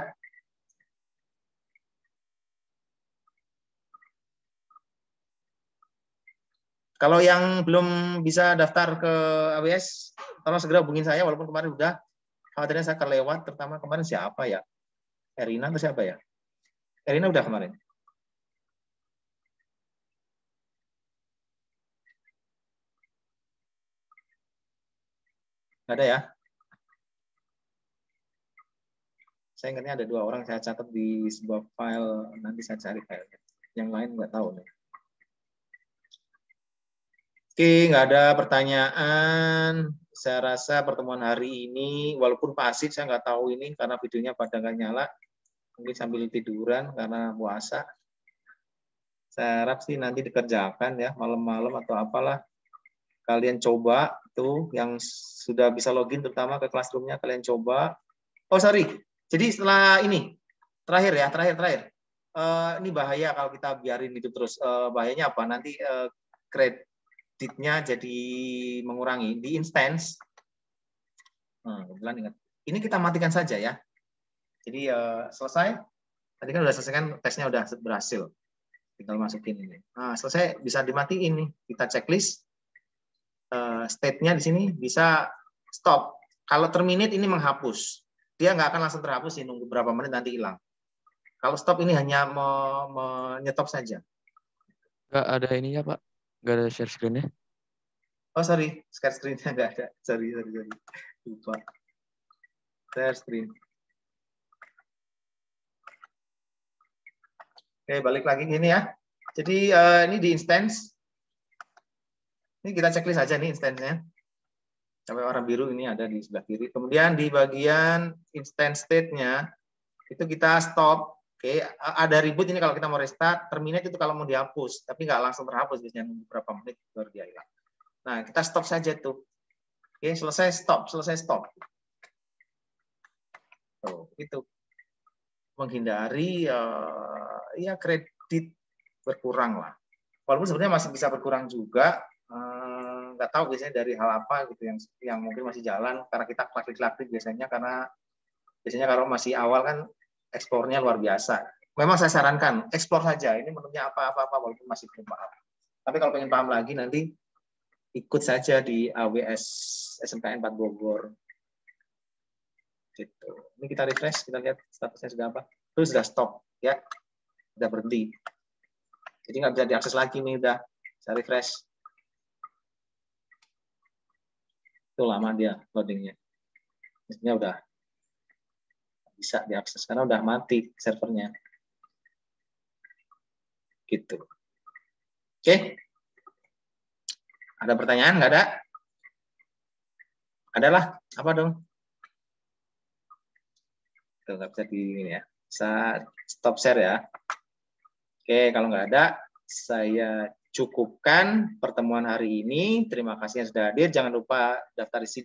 Speaker 1: Kalau yang belum bisa daftar ke AWS, tolong segera hubungin saya, walaupun kemarin udah. Khawatirnya saya kelewat, terutama kemarin siapa ya? Erina atau siapa ya? Erina udah kemarin. Nggak ada ya? Saya ingatnya ada 2 orang, saya catat di sebuah file, nanti saya cari filenya. Yang lain nggak tahu nih. Oke, nggak ada pertanyaan. Saya rasa pertemuan hari ini, walaupun pasif, saya nggak tahu ini karena videonya pada nggak nyala. Mungkin sambil tiduran karena puasa. Saya harap sih nanti dikerjakan ya, malam-malam atau apalah. Kalian coba tuh, yang sudah bisa login terutama ke Classroom-nya, kalian coba. Oh sorry, jadi setelah ini, terakhir. Ini bahaya kalau kita biarin itu terus. Bahayanya apa? Nanti kreditnya jadi mengurangi di instance. Kebetulan ingat. Ini kita matikan saja ya. Jadi selesai. Tadi kan udah selesai kan, tesnya udah berhasil. Tinggal masukin ini. Nah, selesai bisa dimatiin nih. Kita checklist. State-nya di sini bisa stop. Kalau terminate ini menghapus. Dia nggak akan langsung terhapus, sih, nunggu berapa menit nanti hilang. Kalau stop ini hanya menyetop saja.
Speaker 2: Nggak ada ininya, Pak. Nggak ada share screen-nya.
Speaker 1: Oh, sorry. Share screen-nya nggak ada. Sorry. Lupa. Share screen. Oke, balik lagi ini ya. Jadi ini di instance. Ini kita checklist aja nih instance-nya. Sampai warna biru ini ada di sebelah kiri. Kemudian di bagian instance state-nya, itu kita stop. Oke, ada reboot ini kalau kita mau restart. Terminate itu kalau mau dihapus. Tapi nggak langsung terhapus, biasanya nunggu beberapa menit baru dia hilang. Nah, kita stop saja tuh. Oke, selesai stop. Tuh, itu. Menghindari ya kredit berkurang lah. Walaupun sebenarnya masih bisa berkurang juga, nggak tahu biasanya dari hal apa gitu yang mungkin masih jalan karena kita klik biasanya, karena biasanya kalau masih awal kan ekspornya luar biasa. Memang saya sarankan ekspor saja, ini menunya apa walaupun masih belum paham. Tapi kalau pengen paham lagi nanti ikut saja di AWS SMKN 4 Bogor. Gitu. Ini kita refresh, kita lihat statusnya sudah apa. Terus sudah stop ya. Sudah berhenti. Jadi nggak bisa diakses lagi nih, udah. Saya refresh. Itu lama dia loadingnya. Mestinya udah bisa diakses karena udah mati servernya. Gitu. Oke. Ada pertanyaan? Nggak ada? Adalah apa dong? Tuh, nggak bisa di ini ya. Bisa stop share ya. Oke, kalau nggak ada, saya cukupkan pertemuan hari ini. Terima kasih yang sudah hadir. Jangan lupa daftar isi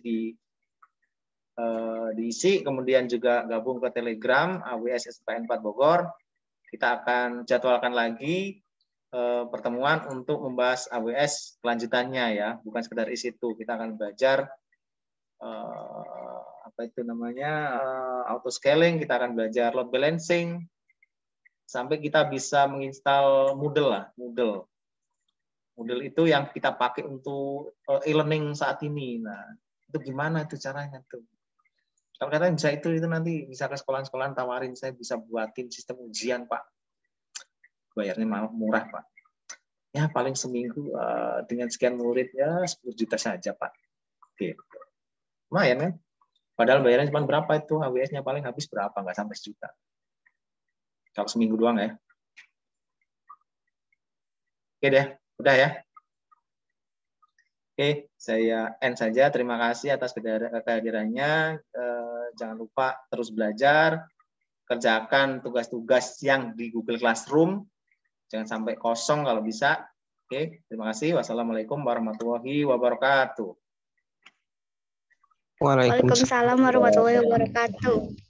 Speaker 1: diisi, kemudian juga gabung ke Telegram AWS SMKN 4 Bogor. Kita akan jadwalkan lagi pertemuan untuk membahas AWS kelanjutannya ya, bukan sekedar isi itu. Kita akan belajar apa itu namanya auto scaling, kita akan belajar load balancing, sampai kita bisa menginstal Moodle lah, Moodle itu yang kita pakai untuk e-learning saat ini. Nah, itu gimana itu caranya tuh? Kalau katanya bisa itu nanti bisa ke sekolah-sekolah tawarin, saya bisa buatin sistem ujian, Pak. Bayarnya murah, Pak. Ya paling seminggu dengan sekian murid ya 10 juta saja, Pak. Gitu. Lumayan kan? Padahal bayarnya cuma berapa itu? AWS-nya paling habis berapa? Nggak sampai sejuta. Kalau seminggu doang ya. Oke deh, udah ya. Oke, saya end saja. Terima kasih atas kehadirannya. Jangan lupa terus belajar, kerjakan tugas-tugas yang di Google Classroom. Jangan sampai kosong kalau bisa. Oke, terima kasih. Wassalamualaikum warahmatullahi wabarakatuh.
Speaker 3: Waalaikumsalam warahmatullahi wabarakatuh.